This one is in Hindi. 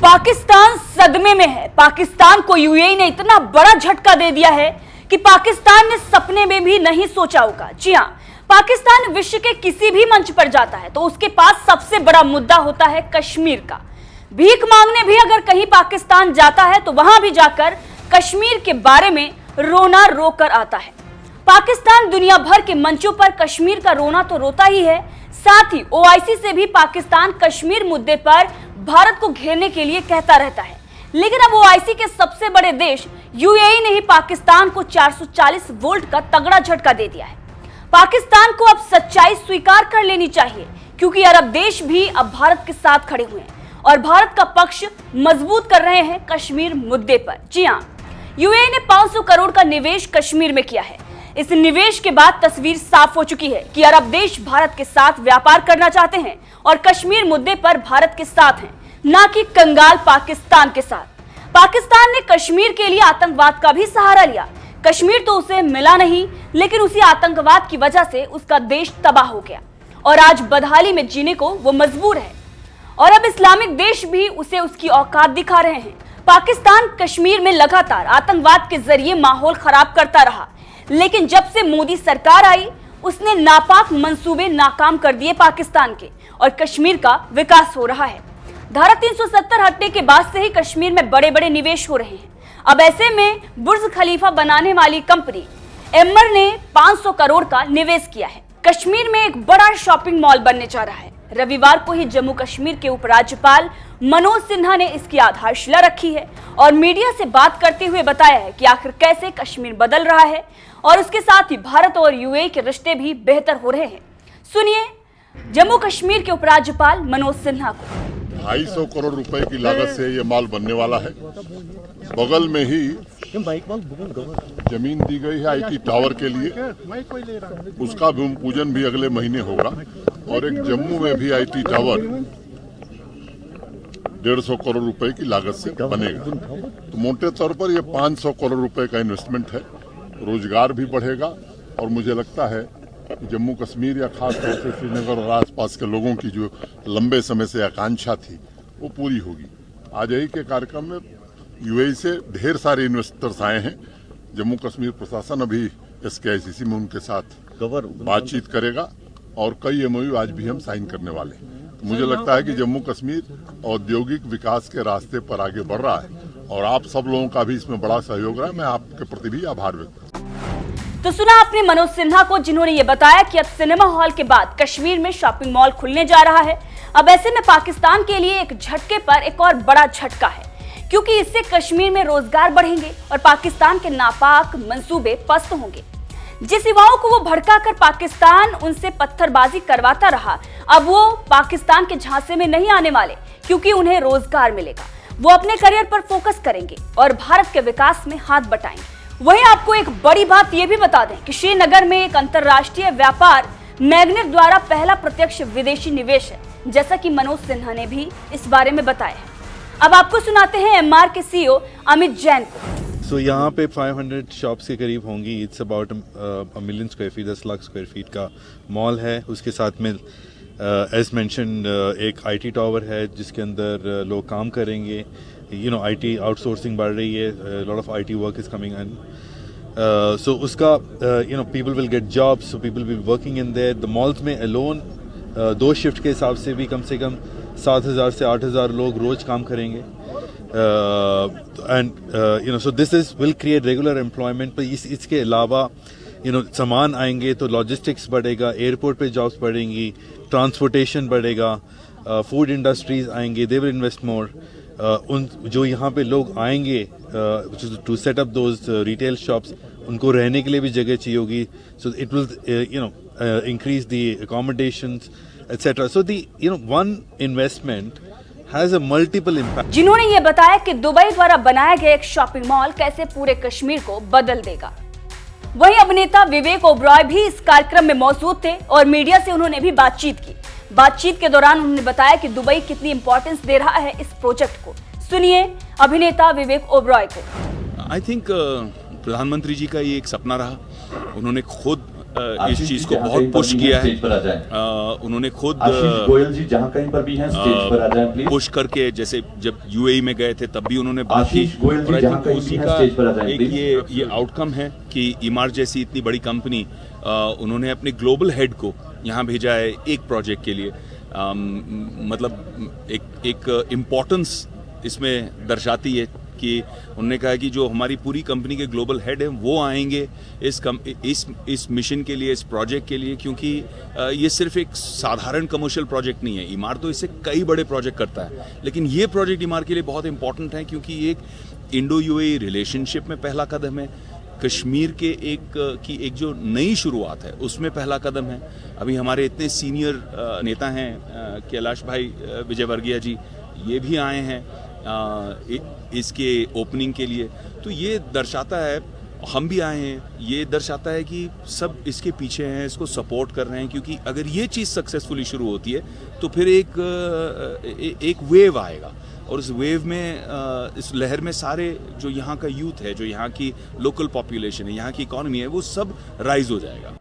पाकिस्तान सदमे में है। पाकिस्तान को यूएई ने इतना बड़ा झटका दे दिया है कि पाकिस्तान ने सपने में भी नहीं सोचा होगा। जी हां, पाकिस्तान विश्व के किसी भी मंच पर जाता है तो उसके पास सबसे बड़ा मुद्दा होता है कश्मीर का। भीख मांगने भी अगर कहीं पाकिस्तान जाता है तो वहां भी जाकर कश्मीर के बारे में रोना रोकर आता है। पाकिस्तान दुनिया भर के मंचों पर कश्मीर का रोना तो रोता ही है, साथ ही ओआईसी से भी पाकिस्तान कश्मीर मुद्दे पर भारत को घेरने के लिए कहता रहता है। लेकिन अब ओआईसी के सबसे बड़े देश यूएई ने ही पाकिस्तान को 440 वोल्ट का तगड़ा झटका दे दिया है। पाकिस्तान को अब सच्चाई स्वीकार कर लेनी चाहिए, क्योंकि अरब देश भी अब भारत के साथ खड़े हुए हैं और भारत का पक्ष मजबूत कर रहे हैं कश्मीर मुद्दे पर। जी हां, यूएई ने 500 करोड़ का निवेश कश्मीर में किया है। इस निवेश के बाद तस्वीर साफ हो चुकी है कि अरब देश भारत के साथ व्यापार करना चाहते हैं और कश्मीर मुद्दे पर भारत के साथ हैं, ना कि कंगाल पाकिस्तान के साथ। पाकिस्तान ने कश्मीर के लिए आतंकवाद का भी सहारा लिया। कश्मीर तो उसे मिला नहीं, लेकिन उसी आतंकवाद की वजह से उसका देश तबाह हो गया और आज बदहाली में जीने को वो मजबूर है। और अब इस्लामिक देश भी उसे उसकी औकात दिखा रहे हैं। पाकिस्तान कश्मीर में लगातार आतंकवाद के जरिए माहौल खराब करता रहा, लेकिन जब से मोदी सरकार आई उसने नापाक मंसूबे नाकाम कर दिए पाकिस्तान के और कश्मीर का विकास हो रहा है। धारा 370 हटने के बाद से ही कश्मीर में बड़े बड़े निवेश हो रहे हैं। अब ऐसे में बुर्ज खलीफा बनाने वाली कंपनी एमर ने 500 करोड़ का निवेश किया है। कश्मीर में एक बड़ा शॉपिंग मॉल बनने जा रहा है। रविवार को ही जम्मू कश्मीर के उपराज्यपाल मनोज सिन्हा ने इसकी आधारशिला रखी है और मीडिया से बात करते हुए बताया है कि आखिर कैसे कश्मीर बदल रहा है और उसके साथ ही भारत और यूएई के रिश्ते भी बेहतर हो रहे हैं। सुनिए जम्मू कश्मीर के उपराज्यपाल मनोज सिन्हा को। 250 करोड़ रुपए की लागत से ये माल बनने वाला है। बगल में ही जमीन दी गई है आईटी टावर के लिए, उसका भूमि पूजन भी अगले महीने होगा। और एक जम्मू में भी आईटी टावर 150 करोड़ रुपए की लागत से बनेगा। तो मोटे तौर पर ये 500 करोड़ रुपए का इन्वेस्टमेंट है। रोजगार भी बढ़ेगा और मुझे लगता है कि जम्मू कश्मीर या खास तौर से श्रीनगर और आसपास के लोगों की जो लंबे समय से आकांक्षा थी वो पूरी होगी। आज यही के कार्यक्रम में यूएई से ढेर सारे इन्वेस्टर्स आए हैं। जम्मू कश्मीर प्रशासन अभी SKICC में उनके साथ बातचीत करेगा और कई MOU आज भी हम साइन करने वाले हैं। तो मुझे लगता है कि जम्मू कश्मीर औद्योगिक विकास के रास्ते पर आगे बढ़ रहा है और आप सब लोगों का भी इसमें बड़ा सहयोग रहा है। मैं आपके प्रति भी आभार व्यक्त करता हूं। तो सुना आपने मनोज सिन्हा को, जिन्होंने ये बताया कि अब सिनेमा हॉल के बाद कश्मीर में शॉपिंग मॉल खुलने जा रहा है। अब ऐसे में पाकिस्तान के लिए एक झटके पर एक और बड़ा झटका है, क्योंकि इससे कश्मीर में रोजगार बढ़ेंगे और पाकिस्तान के नापाक मंसूबे पस्त होंगे। जिस युवाओं को वो भड़काकर पाकिस्तान उनसे पत्थरबाजी करवाता रहा, अब वो पाकिस्तान के झांसे में नहीं आने वाले, क्योंकि उन्हें रोजगार मिलेगा। वो अपने करियर पर फोकस करेंगे और भारत के विकास में हाथ बटाएंगे। वहीं आपको एक बड़ी बात यह भी बता दें कि श्रीनगर में एक अंतर्राष्ट्रीय व्यापार मैग्नेट द्वारा पहला प्रत्यक्ष विदेशी निवेश है, जैसा कि मनोज सिन्हा ने भी इस बारे में बताया है। अब आपको सुनाते हैं एमआर के CEO अमित जैन को। यहाँ पे 500 शॉप्स के करीब होंगी। It's about 1 million square feet, 10 lakh square feet का मॉल है। उसके साथ में एज मेंशन एक आईटी टावर है जिसके अंदर लोग काम करेंगे। आईटी आउटसोर्सिंग बढ़ रही है, lot of IT work is coming in, so उसका people will get jobs, so people will working in there. The malls में अलोन 2 शिफ्ट के हिसाब से भी कम से कम 7,000 से 8,000 लोग रोज काम करेंगे। And so this is will create regular employment. पर इसके अलावा सामान आएंगे तो लॉजिस्टिक्स बढ़ेगा, एयरपोर्ट पे जॉब्स बढ़ेंगी, ट्रांसपोर्टेशन बढ़ेगा, फूड इंडस्ट्रीज आएंगे, दे विल इन्वेस्ट मोर। उन जो यहाँ पे लोग आएंगे to set up those retail shops, उनको रहने के लिए भी जगह चाहिए होगी। So it will increase the accommodations etcetera. So the one investment has a multiple impact. जिन्होंने ये बताया कि दुबई द्वारा बनाया गया एक शॉपिंग मॉल कैसे पूरे कश्मीर को बदल देगा। वहीं अभिनेता विवेक ओबरॉय भी इस कार्यक्रम में मौजूद थे और मीडिया से उन्होंने भी बातचीत की। बातचीत के दौरान उन्होंने बताया कि दुबई कितनी इंपॉर्टेंस दे रहा है इस प्रोजेक्ट को। सुनिए अभिनेता विवेक ओबरॉय को। आई थिंक प्रधानमंत्री जी का ये एक सपना रहा। उन्होंने खुद इस चीज को बहुत पुश किया है। उन्होंने खुद गोयल जी जहां कहीं पर भी हैं स्टेज पर आ जाएं प्लीज। पुश करके, जैसे जब यूएई में गए थे तब भी उन्होंने बात की। गोयल जी जहां कहीं भी हैं स्टेज पर आ जाएं एक प्लीज। ये आउटकम है कि ईमार जैसी इतनी बड़ी कंपनी उन्होंने अपने ग्लोबल हेड को यहाँ भेजा है एक प्रोजेक्ट के लिए। मतलब एक इम्पोर्टेंस इसमें दर्शाती है कि उन्होंने कहा कि जो हमारी पूरी कंपनी के ग्लोबल हेड हैं वो आएंगे इस मिशन के लिए, इस प्रोजेक्ट के लिए, क्योंकि ये सिर्फ एक साधारण कमर्शियल प्रोजेक्ट नहीं है। ईमार तो इससे कई बड़े प्रोजेक्ट करता है, लेकिन ये प्रोजेक्ट ईमार के लिए बहुत इंपॉर्टेंट है क्योंकि ये एक इंडो यूएई रिलेशनशिप में पहला कदम है। कश्मीर के एक जो नई शुरुआत है उसमें पहला कदम है। अभी हमारे इतने सीनियर नेता हैं, कैलाश भाई विजयवर्गीय जी, ये भी आए हैं इसके ओपनिंग के लिए। तो ये दर्शाता है, हम भी आए हैं, ये दर्शाता है कि सब इसके पीछे हैं, इसको सपोर्ट कर रहे हैं, क्योंकि अगर ये चीज़ सक्सेसफुली शुरू होती है तो फिर एक वेव आएगा और उस वेव में, इस लहर में सारे जो यहाँ का यूथ है, जो यहाँ की लोकल पॉपुलेशन है, यहाँ की इकोनॉमी है, वो सब राइज हो जाएगा।